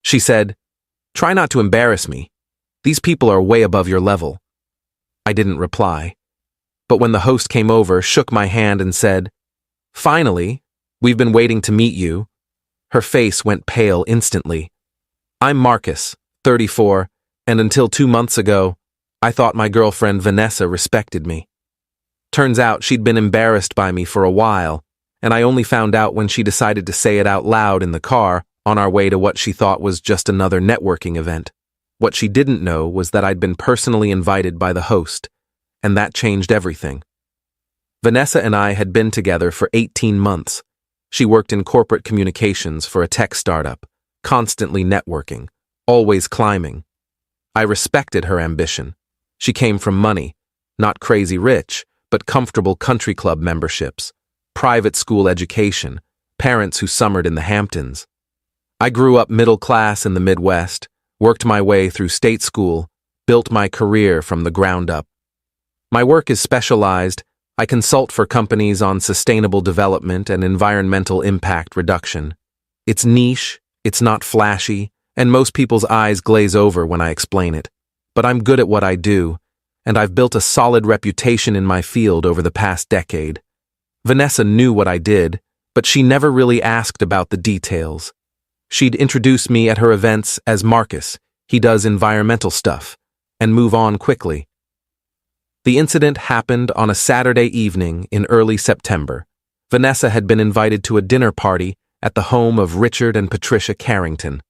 She said, "Try not to embarrass me. These people are way above your level." I didn't reply. But when the host came over, shook my hand and said, "Finally, we've been waiting to meet you." Her face went pale instantly. "I'm Marcus, 34, and until 2 months ago, I thought my girlfriend Vanessa respected me. Turns out she'd been embarrassed by me for a while, and I only found out when she decided to say it out loud in the car on our way to what she thought was just another networking event. What she didn't know was that I'd been personally invited by the host, and that changed everything. Vanessa and I had been together for 18 months. She worked in corporate communications for a tech startup, constantly networking, always climbing. I respected her ambition. She came from money, not crazy rich, but comfortable country club memberships, private school education, parents who summered in the Hamptons. I grew up middle class in the Midwest, worked my way through state school, built my career from the ground up. My work is specialized. I consult for companies on sustainable development and environmental impact reduction. It's niche, it's not flashy, and most people's eyes glaze over when I explain it. But I'm good at what I do, and I've built a solid reputation in my field over the past decade. Vanessa knew what I did, but she never really asked about the details. She'd introduce me at her events as Marcus, he does environmental stuff, and move on quickly. The incident happened on a Saturday evening in early September. Vanessa had been invited to a dinner party at the home of Richard and Patricia Carrington.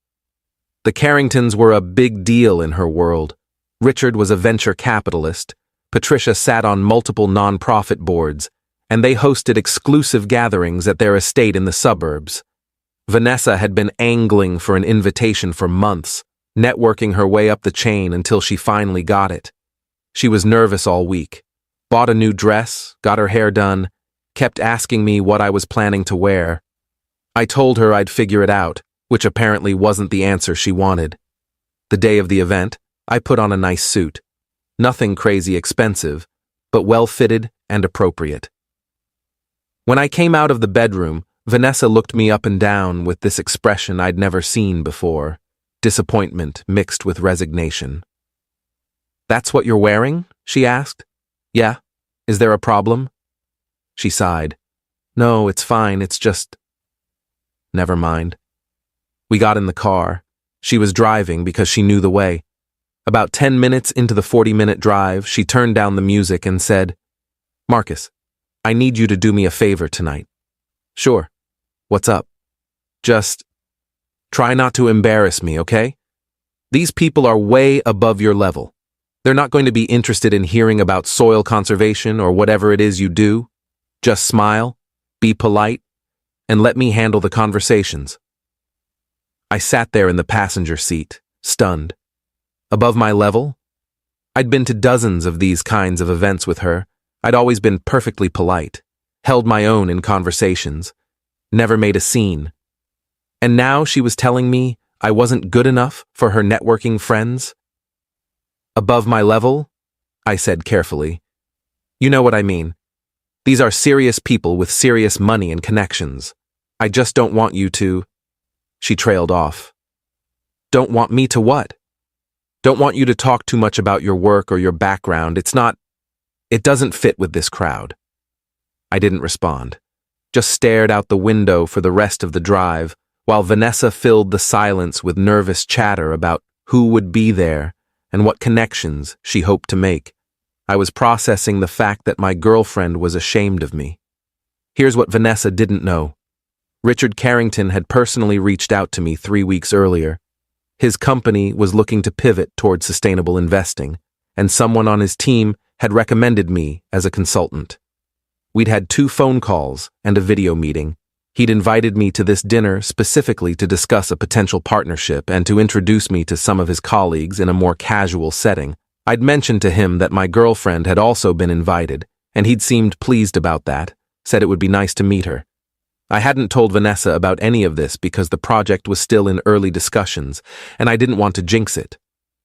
The Carringtons were a big deal in her world. Richard was a venture capitalist, Patricia sat on multiple nonprofit boards, and they hosted exclusive gatherings at their estate in the suburbs. Vanessa had been angling for an invitation for months, networking her way up the chain until she finally got it. She was nervous all week, bought a new dress, got her hair done, kept asking me what I was planning to wear. I told her I'd figure it out, which apparently wasn't the answer she wanted. The day of the event, I put on a nice suit. Nothing crazy expensive, but well-fitted and appropriate. When I came out of the bedroom, Vanessa looked me up and down with this expression I'd never seen before, disappointment mixed with resignation. "That's what you're wearing?" she asked. "Yeah. Is there a problem?" She sighed. "No, it's fine, it's just—" Never mind. We got in the car. She was driving because she knew the way. About 10 minutes into the 40-minute drive, she turned down the music and said, "Marcus, I need you to do me a favor tonight." "Sure. What's up?" "Just try not to embarrass me, okay? These people are way above your level. They're not going to be interested in hearing about soil conservation or whatever it is you do. Just smile, be polite, and let me handle the conversations." I sat there in the passenger seat, stunned. Above my level? I'd been to dozens of these kinds of events with her. I'd always been perfectly polite, held my own in conversations, never made a scene. And now she was telling me I wasn't good enough for her networking friends? "Above my level?" I said carefully. "You know what I mean. These are serious people with serious money and connections. I just don't want you to—" She trailed off. "Don't want me to what?" "Don't want you to talk too much about your work or your background. It doesn't fit with this crowd." I didn't respond, just stared out the window for the rest of the drive, while Vanessa filled the silence with nervous chatter about who would be there and what connections she hoped to make. I was processing the fact that my girlfriend was ashamed of me. Here's what Vanessa didn't know. Richard Carrington had personally reached out to me 3 weeks earlier. His company was looking to pivot toward sustainable investing, and someone on his team had recommended me as a consultant. We'd had 2 phone calls and a video meeting. He'd invited me to this dinner specifically to discuss a potential partnership and to introduce me to some of his colleagues in a more casual setting. I'd mentioned to him that my girlfriend had also been invited, and he'd seemed pleased about that, said it would be nice to meet her. I hadn't told Vanessa about any of this because the project was still in early discussions, and I didn't want to jinx it.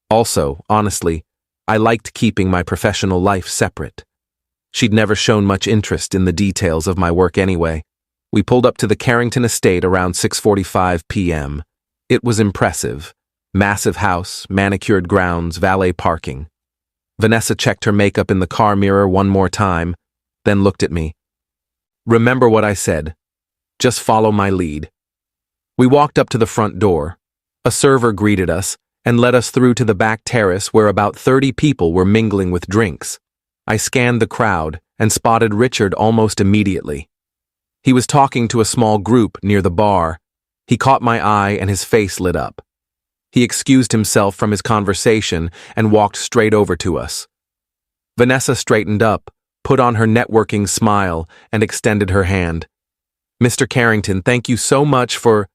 Also, honestly, I liked keeping my professional life separate. She'd never shown much interest in the details of my work anyway. We pulled up to the Carrington estate around 6:45 p.m. It was impressive. Massive house, manicured grounds, valet parking. Vanessa checked her makeup in the car mirror one more time, then looked at me. Remember what I said. Just follow my lead. We walked up to the front door. A server greeted us and led us through to the back terrace where about 30 people were mingling with drinks. I scanned the crowd and spotted Richard almost immediately. He was talking to a small group near the bar. He caught my eye and his face lit up. He excused himself from his conversation and walked straight over to us. Vanessa straightened up, put on her networking smile, and extended her hand. Mr. Carrington, thank you so much for...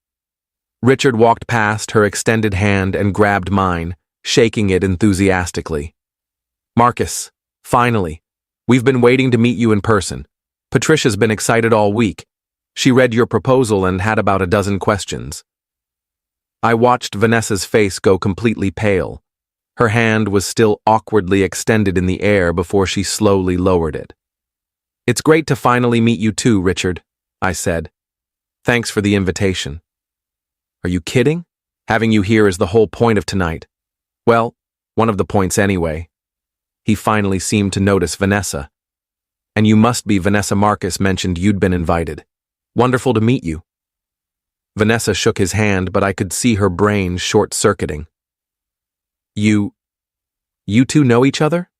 Richard walked past her extended hand and grabbed mine, shaking it enthusiastically. Marcus, finally. We've been waiting to meet you in person. Patricia's been excited all week. She read your proposal and had about a dozen questions. I watched Vanessa's face go completely pale. Her hand was still awkwardly extended in the air before she slowly lowered it. It's great to finally meet you too, Richard, I said. Thanks for the invitation. Are you kidding? Having you here is the whole point of tonight. Well, one of the points anyway. He finally seemed to notice Vanessa. And you must be Vanessa. Marcus mentioned you'd been invited. Wonderful to meet you. Vanessa shook his hand, but I could see her brain short-circuiting. You two know each other?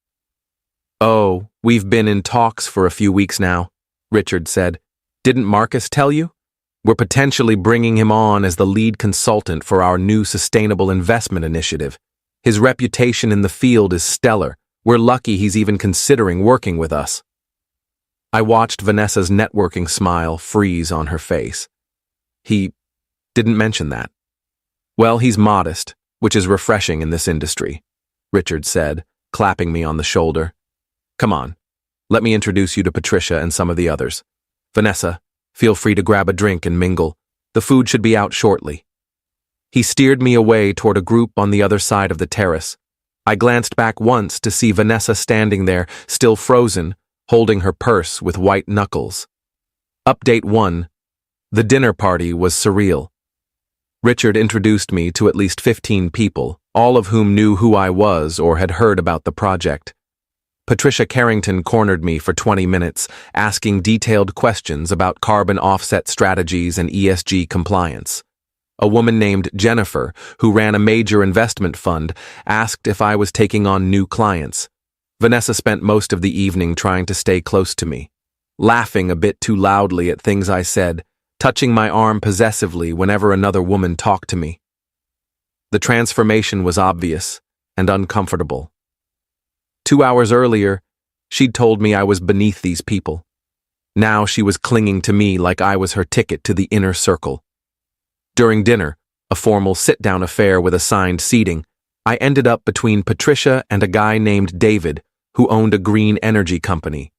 Oh, we've been in talks for a few weeks now, Richard said. Didn't Marcus tell you? We're potentially bringing him on as the lead consultant for our new sustainable investment initiative. His reputation in the field is stellar. We're lucky he's even considering working with us. I watched Vanessa's networking smile freeze on her face. He didn't mention that. Well, he's modest, which is refreshing in this industry, Richard said, clapping me on the shoulder. Come on, let me introduce you to Patricia and some of the others. Vanessa, feel free to grab a drink and mingle. The food should be out shortly. He steered me away toward a group on the other side of the terrace. I glanced back once to see Vanessa standing there, still frozen, holding her purse with white knuckles. Update 1. The dinner party was surreal. Richard introduced me to at least 15 people, all of whom knew who I was or had heard about the project. Patricia Carrington cornered me for 20 minutes, asking detailed questions about carbon offset strategies and ESG compliance. A woman named Jennifer, who ran a major investment fund, asked if I was taking on new clients. Vanessa spent most of the evening trying to stay close to me, laughing a bit too loudly at things I said, touching my arm possessively whenever another woman talked to me. The transformation was obvious and uncomfortable. 2 hours earlier, she'd told me I was beneath these people. Now she was clinging to me like I was her ticket to the inner circle. During dinner, a formal sit-down affair with assigned seating, I ended up between Patricia and a guy named David, who owned a green energy company.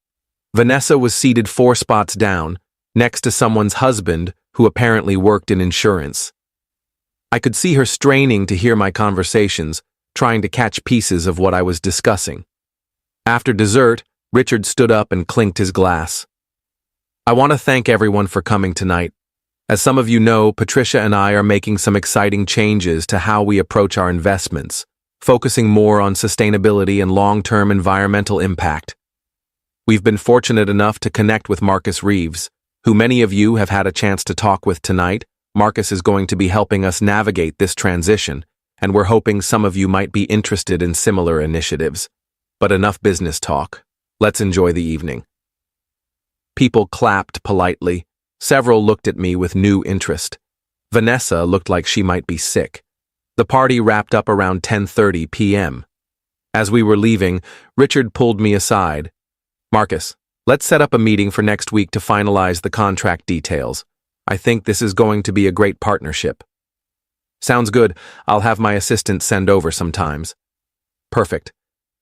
Vanessa was seated 4 spots down, next to someone's husband who apparently worked in insurance. I could see her straining to hear my conversations, trying to catch pieces of what I was discussing. After dessert, Richard stood up and clinked his glass. I want to thank everyone for coming tonight. As some of you know, Patricia and I are making some exciting changes to how we approach our investments, focusing more on sustainability and long-term environmental impact. We've been fortunate enough to connect with Marcus Reeves, who many of you have had a chance to talk with tonight. Marcus is going to be helping us navigate this transition, and we're hoping some of you might be interested in similar initiatives. But enough business talk. Let's enjoy the evening. People clapped politely. Several looked at me with new interest. Vanessa looked like she might be sick. The party wrapped up around 10:30 p.m. As we were leaving, Richard pulled me aside. Marcus, let's set up a meeting for next week to finalize the contract details. I think this is going to be a great partnership. Sounds good. I'll have my assistant send over sometimes. Perfect.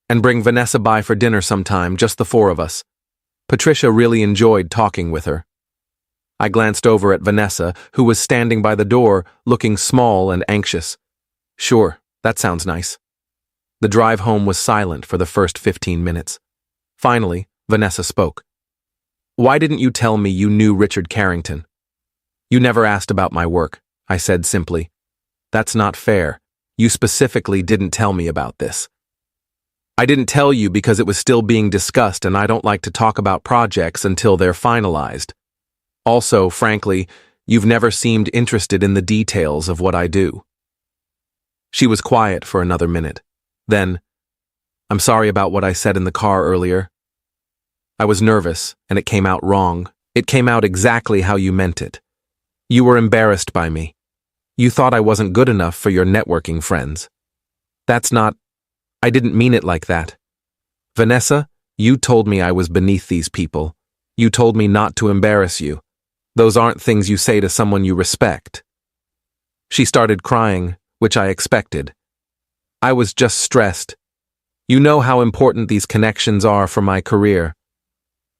And bring Vanessa by for dinner sometime, just the 4 of us. Patricia really enjoyed talking with her. I glanced over at Vanessa, who was standing by the door, looking small and anxious. Sure, that sounds nice. The drive home was silent for the first 15 minutes. Finally, Vanessa spoke. Why didn't you tell me you knew Richard Carrington? You never asked about my work, I said simply. That's not fair. You specifically didn't tell me about this. I didn't tell you because it was still being discussed and I don't like to talk about projects until they're finalized. Also, frankly, you've never seemed interested in the details of what I do. She was quiet for another minute. Then, I'm sorry about what I said in the car earlier. I was nervous, and it came out wrong. It came out exactly how you meant it. You were embarrassed by me. You thought I wasn't good enough for your networking friends. I didn't mean it like that. Vanessa, you told me I was beneath these people. You told me not to embarrass you. Those aren't things you say to someone you respect. She started crying, which I expected. I was just stressed. You know how important these connections are for my career.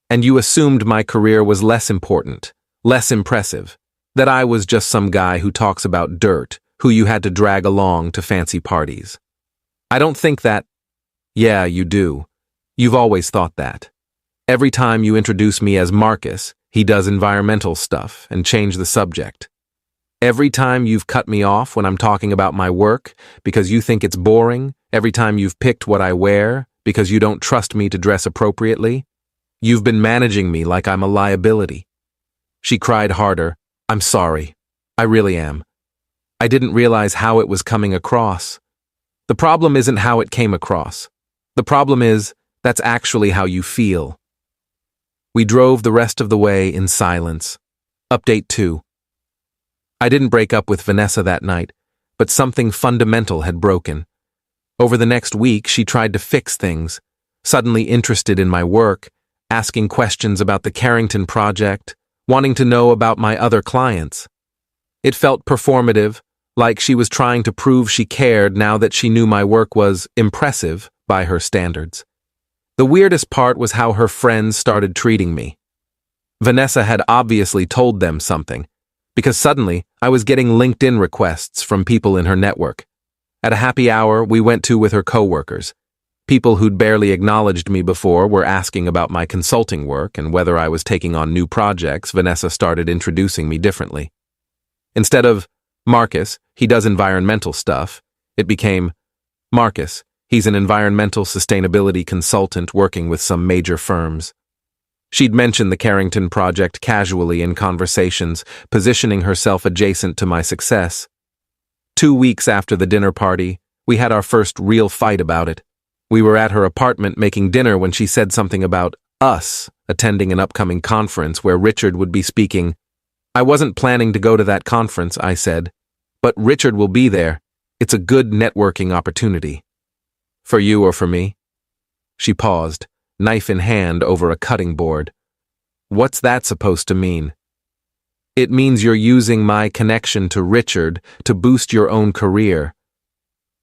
And you assumed my career was less important, less impressive, that I was just some guy who talks about dirt, who you had to drag along to fancy parties. I don't think that. Yeah, you do. You've always thought that. Every time you introduce me as Marcus, he does environmental stuff and change the subject. Every time you've cut me off when I'm talking about my work because you think it's boring, every time you've picked what I wear because you don't trust me to dress appropriately, you've been managing me like I'm a liability. She cried harder. I'm sorry. I really am. I didn't realize how it was coming across. The problem isn't how it came across. The problem is, that's actually how you feel. We drove the rest of the way in silence. Update 2. I didn't break up with Vanessa that night, but something fundamental had broken. Over the next week, she tried to fix things, suddenly interested in my work, asking questions about the Carrington project, wanting to know about my other clients. It felt performative, like she was trying to prove she cared now that she knew my work was impressive by her standards. The weirdest part was how her friends started treating me. Vanessa had obviously told them something, because suddenly I was getting LinkedIn requests from people in her network. At a happy hour we went to with her coworkers. People who'd barely acknowledged me before were asking about my consulting work and whether I was taking on new projects. Vanessa started introducing me differently. Instead of, Marcus, he does environmental stuff, it became, Marcus, he's an environmental sustainability consultant working with some major firms. She'd mentioned the Carrington project casually in conversations, positioning herself adjacent to my success. 2 weeks after the dinner party, we had our first real fight about it. We were at her apartment making dinner when she said something about us attending an upcoming conference where Richard would be speaking. I wasn't planning to go to that conference, I said, but Richard will be there. It's a good networking opportunity. For you or for me? She paused, knife in hand over a cutting board. What's that supposed to mean? It means you're using my connection to Richard to boost your own career.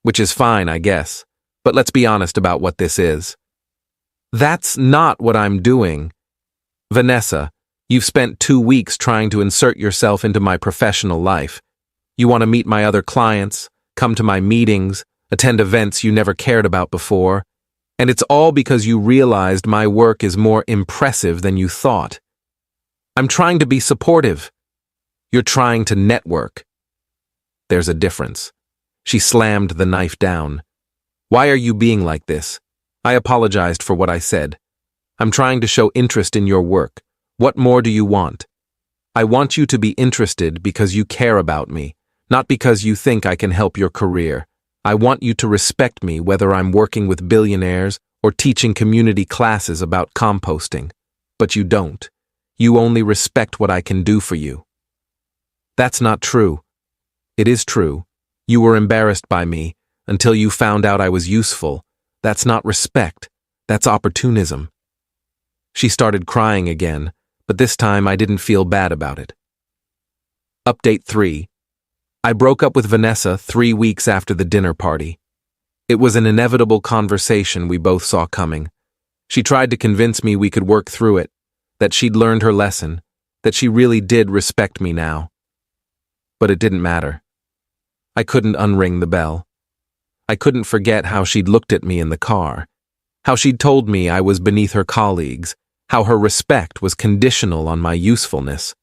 Which is fine, I guess, but let's be honest about what this is. That's not what I'm doing. Vanessa, you've spent 2 weeks trying to insert yourself into my professional life. You want to meet my other clients, come to my meetings, attend events you never cared about before, and it's all because you realized my work is more impressive than you thought. I'm trying to be supportive. You're trying to network. There's a difference. She slammed the knife down. Why are you being like this? I apologized for what I said. I'm trying to show interest in your work. What more do you want? I want you to be interested because you care about me, not because you think I can help your career. I want you to respect me whether I'm working with billionaires or teaching community classes about composting. But you don't. You only respect what I can do for you. That's not true. It is true. You were embarrassed by me until you found out I was useful. That's not respect. That's opportunism. She started crying again, but this time I didn't feel bad about it. Update 3. I broke up with Vanessa 3 weeks after the dinner party. It was an inevitable conversation we both saw coming. She tried to convince me we could work through it, that she'd learned her lesson, that she really did respect me now. But it didn't matter. I couldn't unring the bell. I couldn't forget how she'd looked at me in the car, how she'd told me I was beneath her colleagues, how her respect was conditional on my usefulness.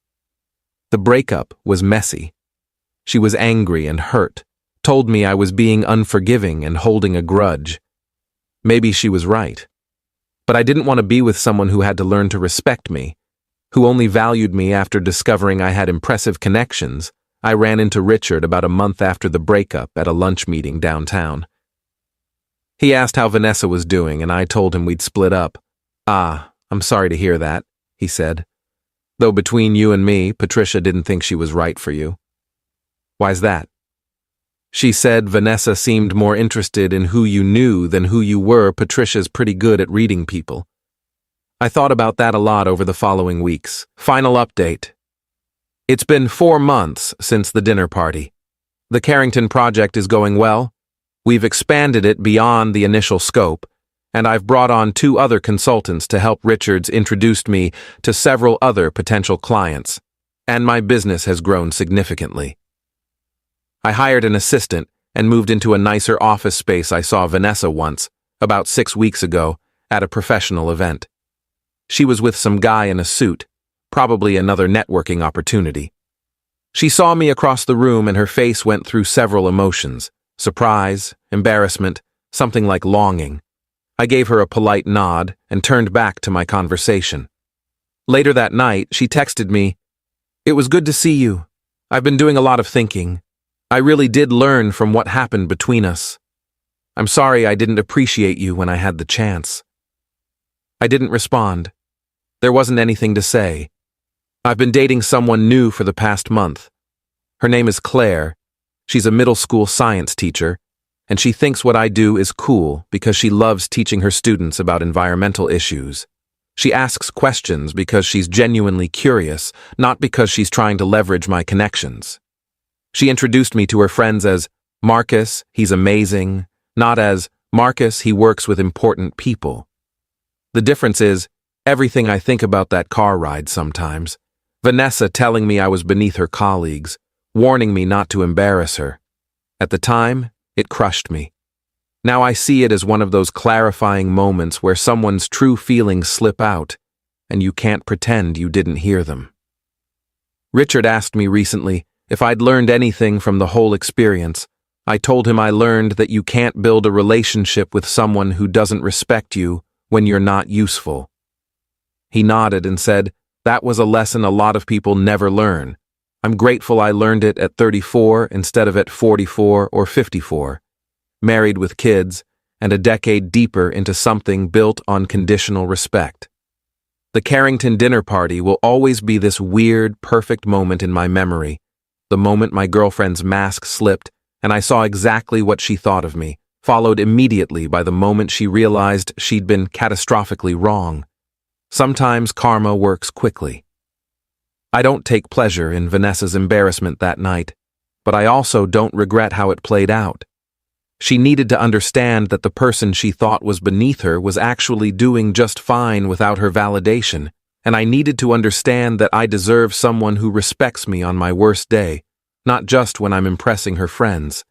The breakup was messy. She was angry and hurt, told me I was being unforgiving and holding a grudge. Maybe she was right. But I didn't want to be with someone who had to learn to respect me, who only valued me after discovering I had impressive connections. I ran into Richard about a month after the breakup at a lunch meeting downtown. He asked how Vanessa was doing, and I told him we'd split up. "Ah, I'm sorry to hear that," he said. "Though between you and me, Patricia didn't think she was right for you." "Why's that?" "She said Vanessa seemed more interested in who you knew than who you were. Patricia's pretty good at reading people." I thought about that a lot over the following weeks. Final update. It's been 4 months since the dinner party. The Carrington project is going well. We've expanded it beyond the initial scope, and I've brought on 2 other consultants to help. Richard's introduced me to several other potential clients, and my business has grown significantly. I hired an assistant and moved into a nicer office space. I saw Vanessa once, about 6 weeks ago, at a professional event. She was with some guy in a suit, probably another networking opportunity. She saw me across the room and her face went through several emotions: surprise, embarrassment, something like longing. I gave her a polite nod and turned back to my conversation. Later that night, she texted me, "It was good to see you. I've been doing a lot of thinking. I really did learn from what happened between us. I'm sorry I didn't appreciate you when I had the chance." I didn't respond. There wasn't anything to say. I've been dating someone new for the past month. Her name is Claire. She's a middle school science teacher, and she thinks what I do is cool because she loves teaching her students about environmental issues. She asks questions because she's genuinely curious, not because she's trying to leverage my connections. She introduced me to her friends as Marcus, he's amazing, not as Marcus, he works with important people. The difference is everything I think about that car ride sometimes. Vanessa telling me I was beneath her colleagues, warning me not to embarrass her. At the time, it crushed me. Now I see it as one of those clarifying moments where someone's true feelings slip out, and you can't pretend you didn't hear them. Richard asked me recently if I'd learned anything from the whole experience. I told him I learned that you can't build a relationship with someone who doesn't respect you when you're not useful. He nodded and said, "That was a lesson a lot of people never learn. I'm grateful I learned it at 34 instead of at 44 or 54, married with kids, and a decade deeper into something built on conditional respect." The Carrington dinner party will always be this weird, perfect moment in my memory, the moment my girlfriend's mask slipped and I saw exactly what she thought of me, followed immediately by the moment she realized she'd been catastrophically wrong. Sometimes karma works quickly. I don't take pleasure in Vanessa's embarrassment that night, but I also don't regret how it played out. She needed to understand that the person she thought was beneath her was actually doing just fine without her validation, and I needed to understand that I deserve someone who respects me on my worst day, not just when I'm impressing her friends.